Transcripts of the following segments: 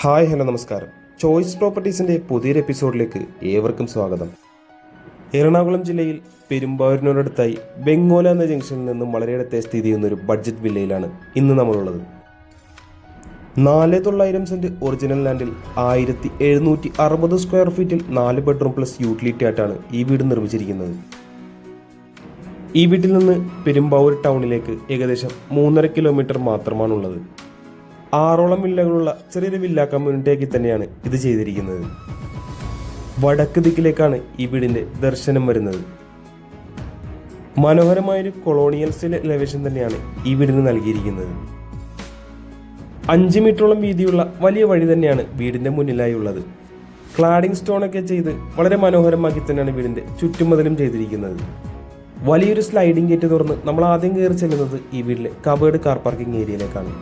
Hello നമസ്കാരം. Choice പ്രോപ്പർട്ടീസിൻ്റെ പുതിയൊരു എപ്പിസോഡിലേക്ക് ഏവർക്കും സ്വാഗതം. എറണാകുളം ജില്ലയിൽ പെരുമ്പാവൂരിനോടടുത്തായി വെങ്ങോല എന്ന ജംഗ്ഷനിൽ നിന്നും വളരെയടുത്ത് സ്ഥിതി ചെയ്യുന്ന ഒരു ബഡ്ജറ്റ് വില്ലയിലാണ് ഇന്ന് നമ്മളുള്ളത്. 4,900 സെൻറ്റ് ഒറിജിനൽ ലാൻഡിൽ 1,760 സ്ക്വയർ ഫീറ്റിൽ 4 ബെഡ്റൂം പ്ലസ് യൂട്ടിലിറ്റി ആയിട്ടാണ് ഈ വീട് നിർമ്മിച്ചിരിക്കുന്നത്. ഈ വീട്ടിൽ നിന്ന് പെരുമ്പാവൂർ ടൗണിലേക്ക് ഏകദേശം 3.5 കിലോമീറ്റർ മാത്രമാണുള്ളത്. 6ഓളം വില്ലകളുള്ള ചെറിയൊരു വില്ല കമ്മ്യൂണിറ്റിയാക്കി തന്നെയാണ് ഇത് ചെയ്തിരിക്കുന്നത്. വടക്ക് ദിക്കിലേക്കാണ് ഈ വീടിൻ്റെ ദർശനം വരുന്നത്. മനോഹരമായൊരു കൊളോണിയൽ സ്റ്റൈൽ എലവേഷൻ തന്നെയാണ് ഈ വീടിന് നൽകിയിരിക്കുന്നത്. 5 മീറ്ററോളം വീതിയുള്ള വലിയ വഴി തന്നെയാണ് വീടിൻ്റെ മുന്നിലായി ഉള്ളത്. ക്ലാഡിംഗ് സ്റ്റോണൊക്കെ ചെയ്ത് വളരെ മനോഹരമാക്കി തന്നെയാണ് വീടിൻ്റെ ചുറ്റുമതിലും ചെയ്തിരിക്കുന്നത്. വലിയൊരു സ്ലൈഡിംഗ് ഗേറ്റ് തുറന്ന് നമ്മൾ ആദ്യം കയറി ചെല്ലുന്നത് ഈ വീട്ടിലെ കവേർഡ് കാർ പാർക്കിംഗ് ഏരിയയിലേക്കാണ്.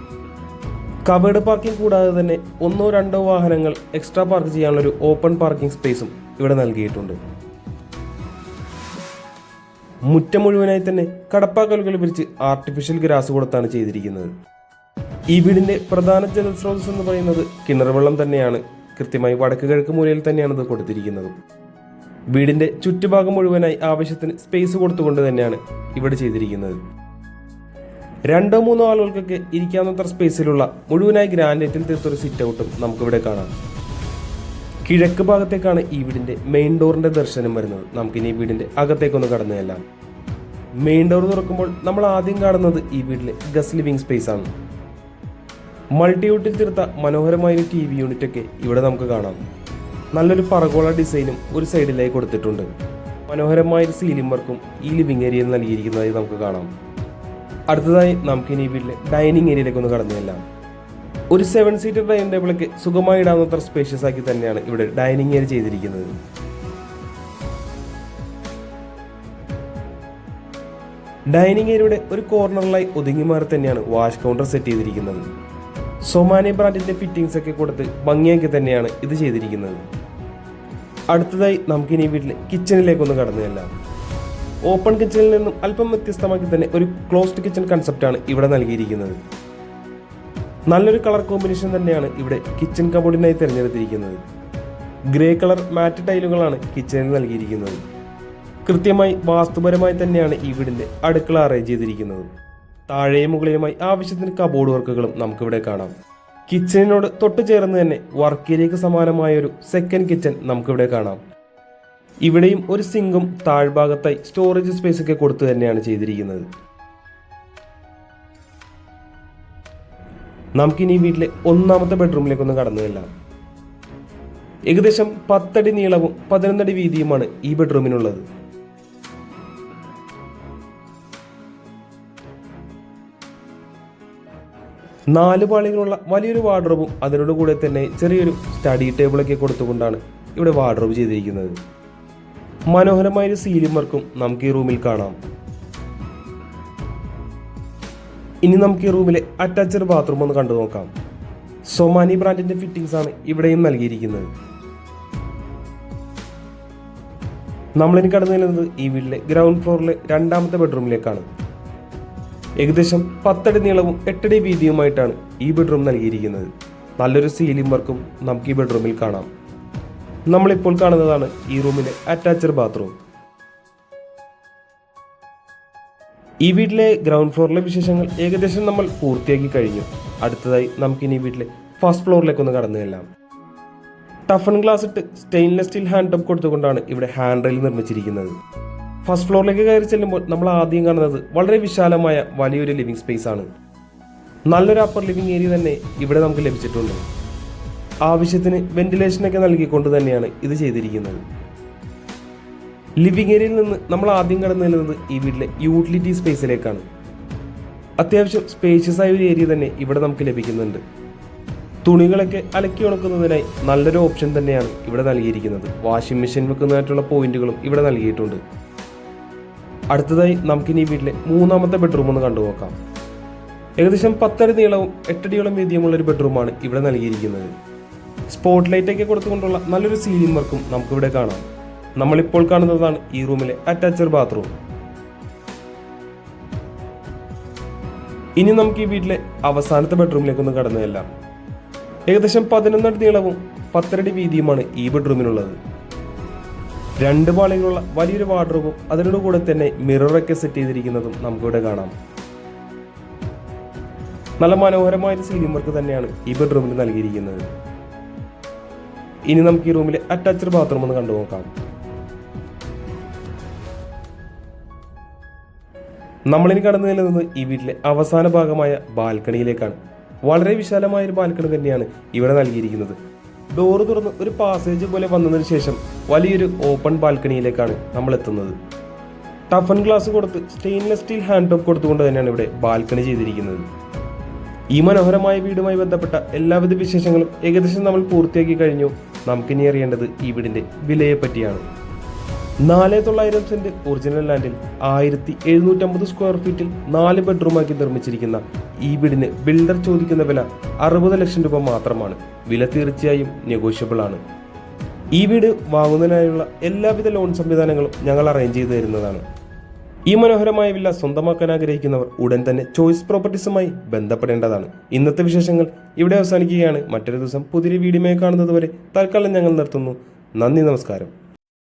കവേർഡ് പാർക്കിംഗ് കൂടാതെ തന്നെ 1-2 വാഹനങ്ങൾ എക്സ്ട്രാ പാർക്ക് ചെയ്യാനുള്ളൊരു ഓപ്പൺ പാർക്കിംഗ് സ്പേസും ഇവിടെ നൽകിയിട്ടുണ്ട്. മുറ്റം മുഴുവനായി തന്നെ കടപ്പാക്കലുകൾ വിരിച്ച് ആർട്ടിഫിഷ്യൽ ഗ്രാസ് കൊടുത്താണ് ചെയ്തിരിക്കുന്നത്. ഈ വീടിന്റെ പ്രധാന ജലസ്രോതസ് എന്ന് പറയുന്നത് കിണർ വെള്ളം തന്നെയാണ്. കൃത്യമായി വടക്ക് കിഴക്ക് മൂലയിൽ തന്നെയാണ് ഇത് കൊടുത്തിരിക്കുന്നത്. വീടിന്റെ ചുറ്റുഭാഗം മുഴുവനായി ആവശ്യത്തിന് സ്പേസ് കൊടുത്തുകൊണ്ട് തന്നെയാണ് ഇവിടെ ചെയ്തിരിക്കുന്നത്. 2-3 ആളുകൾക്കൊക്കെ ഇരിക്കാവുന്നത്ര സ്പേസിലുള്ള മുഴുവനായി ഗ്രാനൈറ്റിൽ തീർത്തൊരു സിറ്റ് ഔട്ടും നമുക്കിവിടെ കാണാം. കിഴക്ക് ഭാഗത്തേക്കാണ് ഈ വീടിന്റെ മെയിൻ ഡോറിന്റെ ദർശനം വരുന്നത്. നമുക്കിനി ഈ വീടിന്റെ അകത്തേക്കൊന്ന് കടന്നു ചെല്ലാം. മെയിൻ ഡോർ തുറക്കുമ്പോൾ നമ്മൾ ആദ്യം കാണുന്നത് ഈ വീട്ടിലെ ഗസ്റ്റ് ലിവിംഗ് സ്പേസ് ആണ്. മൾട്ടിവുഡിൽ തീർത്ത മനോഹരമായൊരു TV യൂണിറ്റ് ഒക്കെ ഇവിടെ നമുക്ക് കാണാം. നല്ലൊരു പറഗോള ഡിസൈനും ഒരു സൈഡിലായി കൊടുത്തിട്ടുണ്ട്. മനോഹരമായൊരു സീലിംഗ് വർക്കും ഈ ലിവിംഗ് ഏരിയയിൽ നൽകിയിരിക്കുന്നതായി നമുക്ക് കാണാം. അടുത്തതായി നമുക്കിനി ഈ വീട്ടിലെ ഡൈനിങ് ഏരിയയിലേക്ക് ഒന്ന് കടന്നു ചെല്ലാം. ഒരു 7 സീറ്റർ ഡൈനിങ് ടേബിളൊക്കെ സുഖമായി ഇടാവുന്നത്ര സ്പേഷ്യസ് ആക്കി തന്നെയാണ് ഇവിടെ ഡൈനിങ് ഏരിയ ചെയ്തിരിക്കുന്നത്. ഡൈനിങ് ഏരിയയുടെ ഒരു കോർണറിലായി ഒതുങ്ങി മാറി തന്നെയാണ് വാഷ് കൗണ്ടർ സെറ്റ് ചെയ്തിരിക്കുന്നത്. സൊമാനി ബ്രാൻഡിന്റെ ഫിറ്റിംഗ്സ് ഒക്കെ കൊടുത്ത് ഭംഗിയാക്കി തന്നെയാണ് ഇത് ചെയ്തിരിക്കുന്നത്. അടുത്തതായി നമുക്കിനി ഈ വീട്ടിലെ കിച്ചണിലേക്കൊന്ന് കടന്നു ചെല്ലാം. ഓപ്പൺ കിച്ചണിൽ നിന്നും അല്പം വ്യത്യസ്തമാക്കി തന്നെ ഒരു ക്ലോസ്ഡ് കിച്ചൺ കൺസെപ്റ്റാണ് ഇവിടെ നൽകിയിരിക്കുന്നത്. നല്ലൊരു കളർ കോമ്പിനേഷൻ തന്നെയാണ് ഇവിടെ കിച്ചൺ കബോർഡിനായി തിരഞ്ഞെടുത്തിരിക്കുന്നത്. ഗ്രേ കളർ മാറ്റ് ടൈലുകളാണ് കിച്ചണിൽ നൽകിയിരിക്കുന്നത്. കൃത്യമായി വാസ്തുപരമായി തന്നെയാണ് ഈ വീടിന്റെ അടുക്കള അറേഞ്ച് ചെയ്തിരിക്കുന്നത്. താഴെയും മുകളിലുമായി ആവശ്യത്തിന് കബോർഡ് വർക്കുകളും നമുക്കിവിടെ കാണാം. കിച്ചണിനോട് തൊട്ട് ചേർന്ന് തന്നെ വർക്ക് ഏരിയക്ക് സമാനമായ ഒരു സെക്കൻഡ് കിച്ചൺ നമുക്കിവിടെ കാണാം. ഇവിടെയും ഒരു സിങ്കും താഴ്ഭാഗത്തായി സ്റ്റോറേജ് സ്പേസ് ഒക്കെ കൊടുത്തു തന്നെയാണ് ചെയ്തിരിക്കുന്നത്. നമുക്കിനി ഈ വീട്ടിലെ 1ാമത്തെ ബെഡ്റൂമിലേക്കൊന്ന് കടന്നു ചെല്ലാം. ഏകദേശം 10 അടി നീളവും 11 അടി വീതിയുമാണ് ഈ ബെഡ്റൂമിനുള്ളത്. നാല് പാളികളുള്ള വലിയൊരു വാർഡ്രോബും അതിനോട് കൂടെ തന്നെ ചെറിയൊരു സ്റ്റഡി ടേബിളൊക്കെ കൊടുത്തുകൊണ്ടാണ് ഇവിടെ വാർഡ്രോബ് ചെയ്തിരിക്കുന്നത്. മനോഹരമായൊരു സീലിംഗ് വർക്കും നമുക്ക് ഈ റൂമിൽ കാണാം. ഇനി നമുക്ക് ഈ റൂമിലെ അറ്റാച്ച്ഡ് ബാത്റൂം ഒന്ന് കണ്ടു നോക്കാം. സൊമാനി ബ്രാൻഡിന്റെ ഫിറ്റിംഗ്സ് ആണ് ഇവിടെയും നൽകിയിരിക്കുന്നത്. നമ്മളിനി കടന്നു ചെല്ലുന്നത് ഈ വീട്ടിലെ ഗ്രൗണ്ട് ഫ്ലോറിലെ 2ാമത്തെ ബെഡ്റൂമിലേക്കാണ്. ഏകദേശം 10 അടി നീളവും 8 അടി വീതിയുമായിട്ടാണ് ഈ ബെഡ്റൂം നൽകിയിരിക്കുന്നത്. നല്ലൊരു സീലിംഗ് വർക്കും നമുക്ക് ഈ ബെഡ്റൂമിൽ കാണാം. നമ്മളിപ്പോൾ കാണുന്നതാണ് ഈ റൂമിലെ അറ്റാച്ച്ഡ് ബാത്റൂം. ഈ വീട്ടിലെ ഗ്രൗണ്ട് ഫ്ലോറിലെ വിശേഷങ്ങൾ ഏകദേശം നമ്മൾ പൂർത്തിയാക്കി കഴിഞ്ഞു. അടുത്തതായി നമുക്കിനി ഈ വീട്ടിലെ ഫസ്റ്റ് ഫ്ലോറിലേക്കൊന്ന് കടന്നു ചെല്ലാം. ടഫൺ ഗ്ലാസ് ഇട്ട് സ്റ്റെയിൻലെസ് സ്റ്റീൽ ഹാൻഡ് ടോപ്പ് കൊടുത്തുകൊണ്ടാണ് ഇവിടെ ഹാൻഡ് റെയിൽ നിർമ്മിച്ചിരിക്കുന്നത്. ഫസ്റ്റ് ഫ്ലോറിലേക്ക് കയറി ചെല്ലുമ്പോൾ നമ്മൾ ആദ്യം കാണുന്നത് വളരെ വിശാലമായ വലിയൊരു ലിവിംഗ് സ്പേസ് ആണ്. നല്ലൊരു അപ്പർ ലിവിംഗ് ഏരിയ തന്നെ ഇവിടെ നമുക്ക് ലഭിച്ചിട്ടുണ്ട്. ആവശ്യത്തിന് വെന്റിലേഷനൊക്കെ നൽകിക്കൊണ്ട് തന്നെയാണ് ഇത് ചെയ്തിരിക്കുന്നത്. ലിവിംഗ് ഏരിയയിൽ നിന്ന് നമ്മൾ ആദ്യം കടന്നു ചെല്ലുന്നത് ഈ വീട്ടിലെ യൂട്ടിലിറ്റി സ്പേസിലേക്കാണ്. അത്യാവശ്യം സ്പേഷ്യസ് ആയ ഒരു ഏരിയ തന്നെ ഇവിടെ നമുക്ക് ലഭിക്കുന്നുണ്ട്. തുണികളൊക്കെ അലക്കി ഉണക്കുന്നതിനായി നല്ലൊരു ഓപ്ഷൻ തന്നെയാണ് ഇവിടെ നൽകിയിരിക്കുന്നത്. വാഷിംഗ് മെഷീൻ വെക്കുന്നതായിട്ടുള്ള പോയിന്റുകളും ഇവിടെ നൽകിയിട്ടുണ്ട്. അടുത്തതായി നമുക്കിനി ഈ വീട്ടിലെ 3ാമത്തെ ബെഡ്റൂം ഒന്ന് കണ്ടുനോക്കാം. ഏകദേശം 10 അടി നീളവും 8 അടിയോളം വീതിയുമുള്ള ഒരു ബെഡ്റൂമാണ് ഇവിടെ നൽകിയിരിക്കുന്നത്. സ്പോട്ട് ലൈറ്റ് ഒക്കെ കൊടുത്തുകൊണ്ടുള്ള നല്ലൊരു സീലിംഗ് വർക്കും നമുക്കിവിടെ കാണാം. നമ്മളിപ്പോൾ കാണുന്നതാണ് ഈ റൂമിലെ അറ്റാച്ച്ഡ് ബാത്റൂം. ഇനി നമുക്ക് ഈ വീട്ടിലെ അവസാനത്തെ ബെഡ്റൂമിലേക്ക് ഒന്ന് കടന്നു ചെല്ലാം. ഏകദേശം 11 അടി നീളവും 10 അടി വീതിയുമാണ് ഈ ബെഡ്റൂമിനുള്ളത്. 2 പാളികളുള്ള വലിയൊരു വാർഡ്രോബും അതിനോട് കൂടെ തന്നെ മിററൊക്കെ സെറ്റ് ചെയ്തിരിക്കുന്നതും നമുക്കിവിടെ കാണാം. നല്ല മനോഹരമായ സീലിംഗ് വർക്ക് തന്നെയാണ് ഈ ബെഡ്റൂമിൽ നൽകിയിരിക്കുന്നത്. ഇനി നമുക്ക് ഈ റൂമിലെ അറ്റാച്ച്ഡ് ബാത്റൂം ഒന്ന് കണ്ടു നോക്കാം. നമ്മളിനി കടന്നു നിൽക്കുന്നത് ഈ വീട്ടിലെ അവസാന ഭാഗമായ ബാൽക്കണിയിലേക്കാണ്. വളരെ വിശാലമായ ഒരു ബാൽക്കണി തന്നെയാണ് ഇവിടെ നൽകിയിരിക്കുന്നത്. ഡോറ് തുറന്ന് ഒരു പാസേജ് പോലെ വന്നതിന് ശേഷം വലിയൊരു ഓപ്പൺ ബാൽക്കണിയിലേക്കാണ് നമ്മൾ എത്തുന്നത്. ടഫൻ ഗ്ലാസ് കൊടുത്ത് സ്റ്റെയിൻലെസ് സ്റ്റീൽ ഹാൻഡ് ടോപ്പ് കൊടുത്തുകൊണ്ട് തന്നെയാണ് ഇവിടെ ബാൽക്കണി ചെയ്തിരിക്കുന്നത്. ഈ മനോഹരമായ വീടുമായി ബന്ധപ്പെട്ട എല്ലാവിധ വിശേഷങ്ങളും ഏകദേശം നമ്മൾ പൂർത്തിയാക്കി കഴിഞ്ഞു. നമുക്കിനി അറിയേണ്ടത് ഈ വീടിന്റെ വിലയെ പറ്റിയാണ്. 4900 സെന്റ് ഒറിജിനൽ ലാൻഡിൽ 1750 സ്ക്വയർ ഫീറ്റിൽ 4 ബെഡ്റൂമാക്കി നിർമ്മിച്ചിരിക്കുന്ന ഈ വീടിന് ബിൽഡർ ചോദിക്കുന്ന വില 60 ലക്ഷം രൂപ മാത്രമാണ്. വില തീർച്ചയായും നെഗോഷ്യബിൾ ആണ്. ഈ വീട് വാങ്ങുന്നതിനായുള്ള എല്ലാവിധ ലോൺ സംവിധാനങ്ങളും ഞങ്ങൾ അറേഞ്ച് ചെയ്തു തരുന്നതാണ്. ഈ മനോഹരമായ വില്ല സ്വന്തമാക്കാൻ ആഗ്രഹിക്കുന്നവർ ഉടൻ തന്നെ ചോയ്സ് പ്രോപ്പർട്ടീസുമായി ബന്ധപ്പെടേണ്ടതാണ്. ഇന്നത്തെ വിശേഷങ്ങൾ ഇവിടെ അവസാനിക്കുകയാണ്. മറ്റൊരു ദിവസം പുതിയൊരു വീഡിയോയുമായി കാണുന്നത് വരെ തൽക്കാലം ഞങ്ങൾ നിർത്തുന്നു. നന്ദി, നമസ്കാരം.